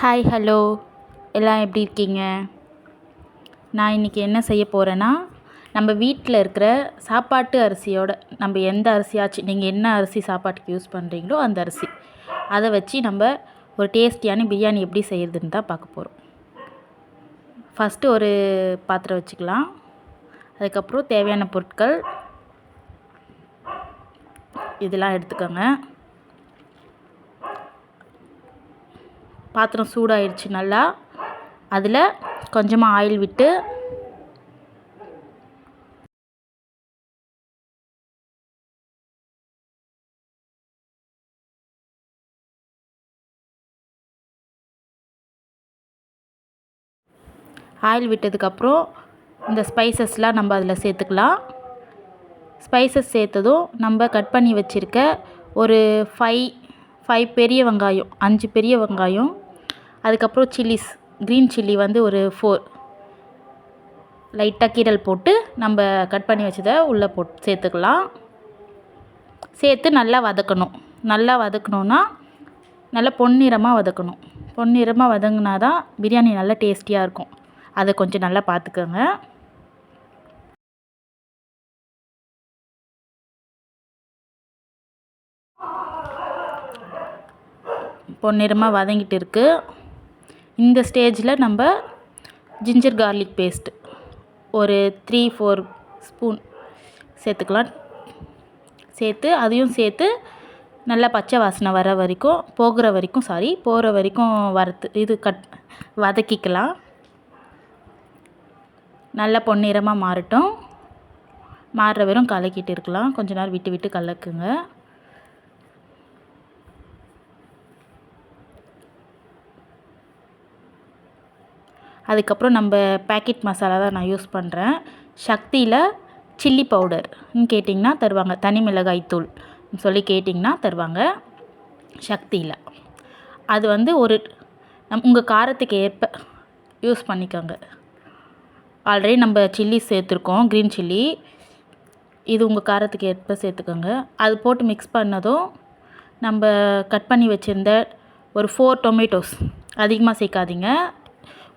Hi hello எல்லாம் எப்படி இருக்கீங்க? நான் இன்றைக்கி என்ன செய்ய போகிறேன்னா, நம்ம வீட்டில் இருக்கிற சாப்பாட்டு அரிசியோட நம்ம எந்த அரிசியாச்சும் நீங்கள் என்ன அரிசி சாப்பாட்டுக்கு யூஸ் பண்ணுறீங்களோ அந்த அரிசி அதை வச்சு நம்ம ஒரு டேஸ்டியான பிரியாணி எப்படி செய்கிறதுன்னு தான் பார்க்க போகிறோம். ஃபஸ்ட்டு ஒரு பாத்திரம் வச்சுக்கலாம். அதுக்கப்புறம் தேவையான பொருட்கள் இதெல்லாம் எடுத்துக்கோங்க. பாத்திரம் சூடாயிடுச்சு நல்லா. அதில் கொஞ்சமாக ஆயில் விட்டு ஆயில் விட்டதுக்கப்புறம் இந்த ஸ்பைசஸ்லாம் நம்ம அதில் சேர்த்துக்கலாம். ஸ்பைசஸ் சேர்த்ததும் நம்ம கட் பண்ணி வச்சுருக்க ஒரு 5 பெரிய வெங்காயம், 5 பெரிய வெங்காயம், அதுக்கப்புறம் சில்லிஸ், க்ரீன் சில்லி வந்து ஒரு 4 லைட்டாக கீரல் போட்டு நம்ம கட் பண்ணி வச்சதை உள்ளே சேர்த்துக்கலாம். சேர்த்து நல்லா வதக்கணும். நல்லா வதக்கணுன்னா நல்லா பொன்னிறமாக வதக்கணும். பொன்னிறமாக வதங்கினா தான் பிரியாணி நல்லா டேஸ்டியாக இருக்கும். அதை கொஞ்சம் நல்லா பார்த்துக்கோங்க. பொன்னிறமாக வதங்கிட்டு இருக்குது. இந்த ஸ்டேஜில் நம்ம ஜிஞ்சர் கார்லிக் பேஸ்ட் ஒரு 3-4 ஸ்பூன் சேர்த்துக்கலாம். சேர்த்து அதையும் சேர்த்து நல்லா பச்சை வாசனை போகிற வரைக்கும் வதக்கிக்கலாம். நல்லா பொன்னிறமாக மாறட்டும். மாறுற வரையும் கலக்கிட்டு இருக்கலாம். கொஞ்ச நேரம் விட்டு விட்டு கலக்குங்க. அதுக்கப்புறம் நம்ம பேக்கெட் மசாலா தான் நான் யூஸ் பண்ணுறேன். சக்தியில் சில்லி பவுடர்னு கேட்டிங்கன்னா தருவாங்க. தனி மிளகாய் தூள் சொல்லி கேட்டிங்கன்னா தருவாங்க சக்தியில். அது வந்து உங்கள் காரத்துக்கு ஏற்ப யூஸ் பண்ணிக்கோங்க. ஆல்ரெடி நம்ம சில்லி சேர்த்துருக்கோம், க்ரீன் சில்லி. இது உங்கள் காரத்துக்கு ஏற்ப சேர்த்துக்கோங்க. அது போட்டு மிக்ஸ் பண்ணதும் நம்ம கட் பண்ணி வச்சுருந்த ஒரு 4 டொமேட்டோஸ், அதிகமாக சேர்க்காதீங்க,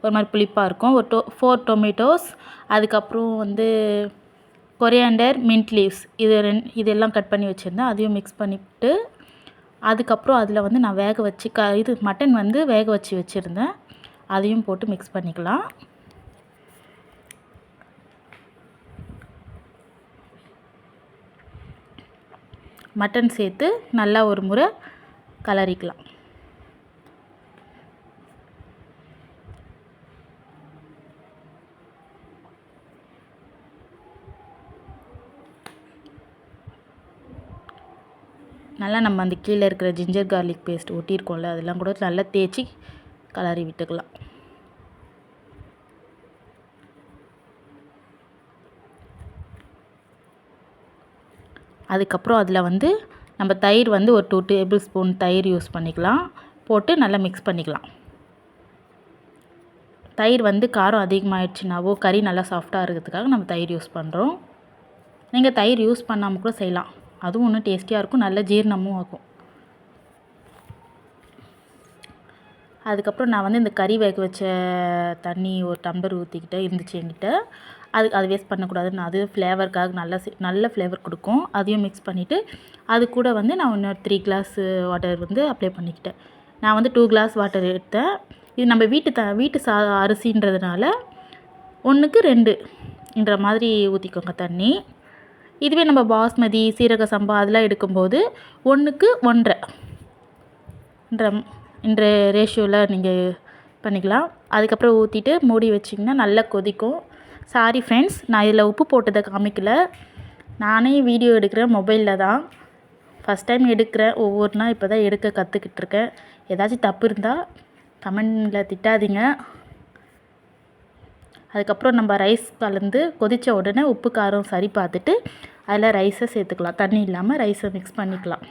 ஒரு மாதிரி புளிப்பாக இருக்கும். ஒரு 4 டொமேட்டோஸ், அதுக்கப்புறம் வந்து கொரியாண்டர், மின்ட் லீவ்ஸ், இதெல்லாம் கட் பண்ணி வச்சுருந்தேன். அதையும் மிக்ஸ் பண்ணிவிட்டு அதுக்கப்புறம் அதில் வந்து நான் மட்டன் வந்து வேக வச்சு வச்சுருந்தேன். அதையும் போட்டு மிக்ஸ் பண்ணிக்கலாம். மட்டன் சேர்த்து நல்லா ஒரு முறை கலரிக்கலாம். நல்லா நம்ம அந்த கீழே இருக்கிற ஜிஞ்சர் கார்லிக் பேஸ்ட் ஒட்டியிருக்கோம்ல, அதெல்லாம் கூட நல்லா தேய்ச்சி கலரி விட்டுக்கலாம். அதுக்கப்புறம் அதில் வந்து நம்ம தயிர் வந்து ஒரு 2 டேபிள் ஸ்பூன் தயிர் யூஸ் பண்ணிக்கலாம். போட்டு நல்லா மிக்ஸ் பண்ணிக்கலாம். தயிர் வந்து காரம் அதிகமாகிடுச்சுனாவோ கறி நல்லா சாஃப்டாக இருக்கிறதுக்காக நம்ம தயிர் யூஸ் பண்ணுறோம். நீங்கள் தயிர் யூஸ் பண்ணாமல் கூட செய்யலாம். அதுவும் இன்னும் டேஸ்டியாக இருக்கும், நல்ல ஜீரணமும் ஆகும். அதுக்கப்புறம் நான் வந்து இந்த கறி வேக வச்ச தண்ணி ஒரு டம்ளர் இருந்துச்சு என்கிட்ட. அது வேஸ்ட் பண்ணக்கூடாதுன்னு, அது ஃப்ளேவருக்காக நல்ல ஃப்ளேவர் கொடுக்கும். அதையும் மிக்ஸ் பண்ணிவிட்டு அது கூட வந்து நான் இன்னொரு 3 கிளாஸ் வாட்டர் வந்து அப்ளை பண்ணிக்கிட்டேன். நான் வந்து 2 கிளாஸ் வாட்டர் எடுத்தேன். இது நம்ம வீட்டு அரிசின்றதுனால 1க்கு 2ன்ற மாதிரி ஊற்றிக்கோங்க தண்ணி. இதுவே நம்ம பாஸ்மதி, சீரக சம்பா அதெல்லாம் எடுக்கும்போது 1க்கு 1.5ன்ற ரேஷியோவில் நீங்கள் பண்ணிக்கலாம். அதுக்கப்புறம் ஊற்றிட்டு மூடி வச்சிங்கன்னா நல்லா கொதிக்கும். சாரி ஃப்ரெண்ட்ஸ், நான் இதில் உப்பு போட்டதை காமிக்கல. நானே வீடியோ எடுக்கிறேன் மொபைலில் தான். ஃபஸ்ட் டைம் எடுக்கிறேன். ஒவ்வொரு நாள் இப்போ தான் எடுக்க கற்றுக்கிட்டு இருக்கேன். ஏதாச்சும் தப்பு இருந்தால் கமெண்டில் திட்டாதீங்க. அதுக்கப்புறம் நம்ம ரைஸ் கலந்து கொதித்த உடனே உப்பு காரம் சரி பார்த்துட்டு அதில் ரைஸை சேர்த்துக்கலாம். தண்ணி இல்லாமல் ரைஸை மிக்ஸ் பண்ணிக்கலாம்.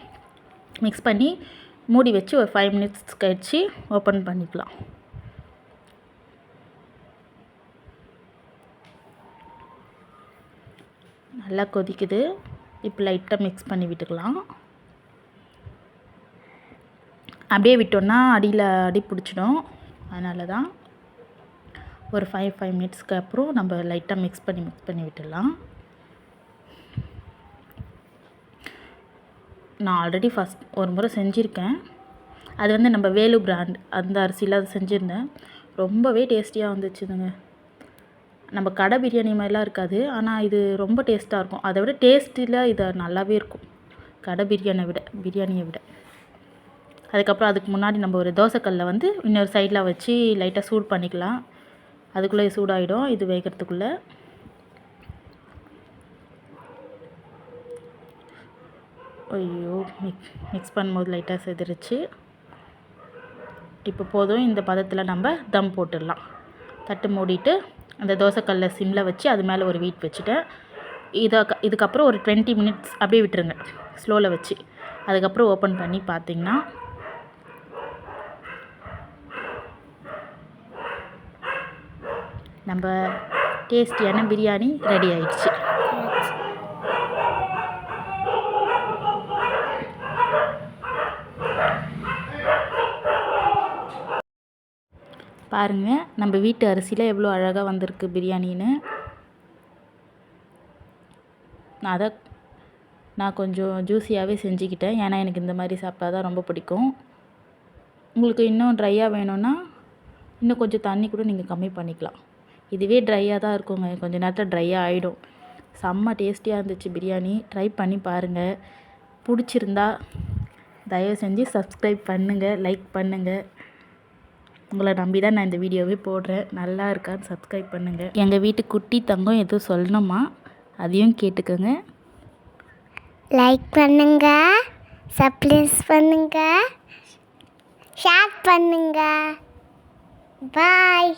மிக்ஸ் பண்ணி மூடி வச்சு ஒரு 5 மினிட்ஸ் கழிச்சு ஓப்பன் பண்ணிக்கலாம். நல்லா கொதிக்குது. இப்போ லைட்டாக மிக்ஸ் பண்ணி விட்டுக்கலாம். அப்படியே விட்டோன்னா அடியில் அடி பிடிச்சிடும். அதனால தான் ஒரு 5 மினிட்ஸ்க்கு அப்புறம் நம்ம லைட்டாக மிக்ஸ் பண்ணி விட்டுடலாம். நான் ஆல்ரெடி ஒரு முறை செஞ்சுருக்கேன். அது வந்து நம்ம வேலு பிராண்ட் அந்த அரிசியில் அது செஞ்சுருந்தேன். ரொம்பவே டேஸ்டியாக வந்துச்சுதுங்க. நம்ம கடை பிரியாணி மாதிரிலாம் இருக்காது, ஆனால் இது ரொம்ப டேஸ்ட்டாக இருக்கும். அதை விட டேஸ்ட்டில் இது நல்லாவே இருக்கும் கடை பிரியாணியை விட. அதுக்கப்புறம் அதுக்கு முன்னாடி நம்ம ஒரு தோசைக்கல்லை வந்து இன்னொரு சைடில் வச்சு லைட்டாக சூடு பண்ணிக்கலாம். அதுக்குள்ளே சூடாகிடும் இது வேகிறதுக்குள்ளே. ஐயோ, மிக்ஸ் பண்ணும்போது லைட்டாக செதுருச்சு. இப்போ போதும். இந்த பதத்தில் நம்ம தம் போட்டுடலாம். தட்டு மூடிட்டு அந்த தோசைக்கல்லை சிம்மில் வச்சு அது மேலே ஒரு வெயிட் வச்சுட்டேன். இதுக்கப்புறம் ஒரு 20 மினிட்ஸ் அப்படியே விட்டுருங்க ஸ்லோவில் வச்சு. அதுக்கப்புறம் ஓப்பன் பண்ணி பார்த்திங்கன்னா நம்ம டேஸ்டியான பிரியாணி ரெடி ஆயிடுச்சு. பாருங்கள், நம்ம வீட்டு அரிசியில் எவ்வளோ அழகாக வந்திருக்கு பிரியாணின்னு. நான் கொஞ்சம் ஜூஸியாகவே செஞ்சுக்கிட்டேன். ஏன்னா எனக்கு இந்த மாதிரி சாப்பிட்டா தான் ரொம்ப பிடிக்கும். உங்களுக்கு இன்னும் ட்ரையாக வேணும்னா இன்னும் கொஞ்சம் தண்ணி கூட நீங்கள் கம்மி பண்ணிக்கலாம். இதுவே ட்ரையாக தான் இருக்குங்க, கொஞ்சம் நேரத்தில் ட்ரையாக ஆகிடும். செம்ம டேஸ்டியாக இருந்துச்சு பிரியாணி. ட்ரை பண்ணி பாருங்கள். பிடிச்சிருந்தா தயவு செஞ்சு சப்ஸ்கிரைப் பண்ணுங்கள், லைக் பண்ணுங்கள். உங்களை நம்பி தான் நான் இந்த வீடியோவே போடுறேன். நல்லா இருக்கான்னு சப்ஸ்கிரைப் பண்ணுங்கள். எங்கள் வீட்டு குட்டி தங்கம் எதுவும் சொல்லணுமா, அதையும் கேட்டுக்கோங்க. லைக் பண்ணுங்க, சப்ஸ்கிரைப் பண்ணுங்க, ஷேர் பண்ணுங்க. பாய்.